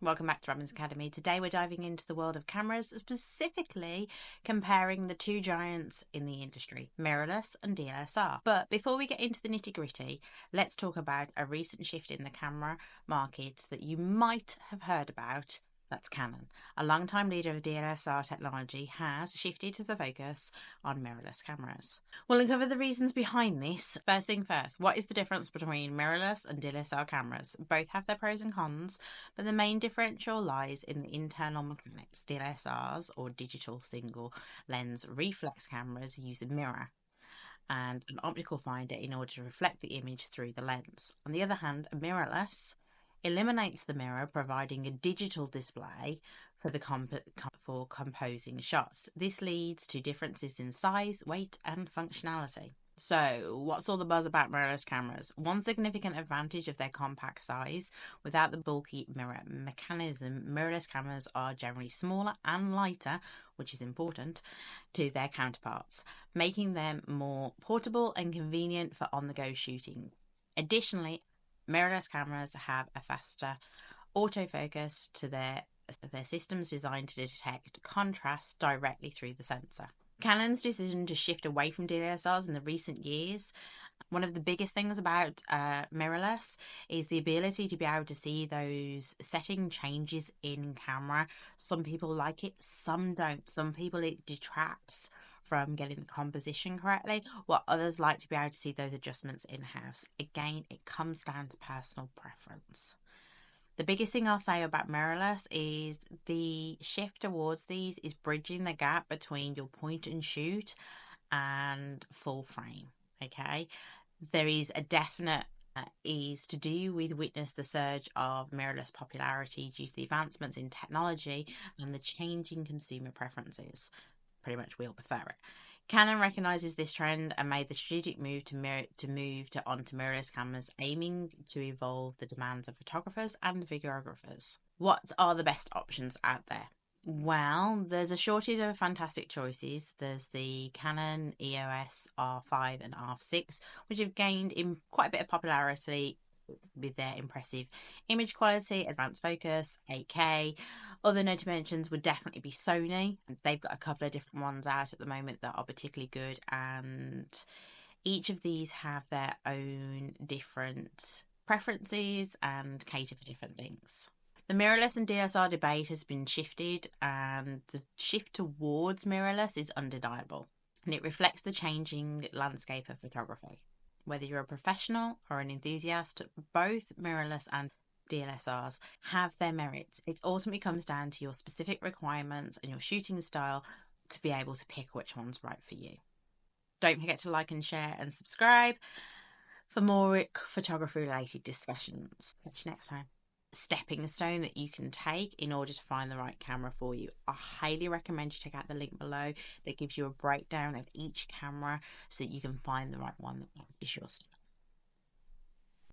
Welcome back to Robyn's Academy. Today we're diving into the world of cameras, specifically comparing the two giants in the industry, mirrorless and DSLR. But before we get into the nitty-gritty, let's talk about a recent shift in the camera market that you might have heard about. That's Canon. A long-time leader of DSLR technology has shifted to the focus on mirrorless cameras. We'll uncover the reasons behind this. First thing first, what is the difference between mirrorless and DSLR cameras? Both have their pros and cons, but the main differential lies in the internal mechanics. DSLRs, or digital single lens reflex cameras, use a mirror and an optical finder in order to reflect the image through the lens. On the other hand, a mirrorless eliminates the mirror, providing a digital display for composing shots. This leads to differences in size, weight, and functionality. So, what's all the buzz about mirrorless cameras? One significant advantage of their compact size, without the bulky mirror mechanism, mirrorless cameras are generally smaller and lighter, which is important, to their counterparts, making them more portable and convenient for on-the-go shooting. Additionally, mirrorless cameras have a faster autofocus to their systems designed to detect contrast directly through the sensor. Canon's decision to shift away from DSLRs in the recent years, one of the biggest things about mirrorless is the ability to be able to see those setting changes in camera. Some people like it, some don't. Some people it detracts from getting the composition correctly, while others like to be able to see those adjustments in-house. Again, it comes down to personal preference. The biggest thing I'll say about mirrorless is the shift towards these is bridging the gap between your point and shoot and full frame. Okay, there is a definite ease to do with witness the surge of mirrorless popularity due to the advancements in technology and the changing consumer preferences. Pretty much we all prefer it. Canon recognises this trend and made the strategic move onto mirrorless cameras, aiming to evolve the demands of photographers and videographers. What are the best options out there? Well, there's a shortage of fantastic choices. There's the Canon EOS R5 and R6, which have gained in quite a bit of popularity with their impressive image quality, advanced focus, 8K. Other notable mentions would definitely be Sony. They've got a couple of different ones out at the moment that are particularly good, and each of these have their own different preferences and cater for different things. The mirrorless and DSLR debate has been shifted, and the shift towards mirrorless is undeniable, and it reflects the changing landscape of photography. Whether you're a professional or an enthusiast, both mirrorless and DSLRs have their merits. It ultimately comes down to your specific requirements and your shooting style to be able to pick which one's right for you. Don't forget to like and share and subscribe for more photography related discussions. Catch you next time. Stepping stone that you can take in order to find the right camera for you. I highly recommend you check out the link below that gives you a breakdown of each camera so that you can find the right one that is your style.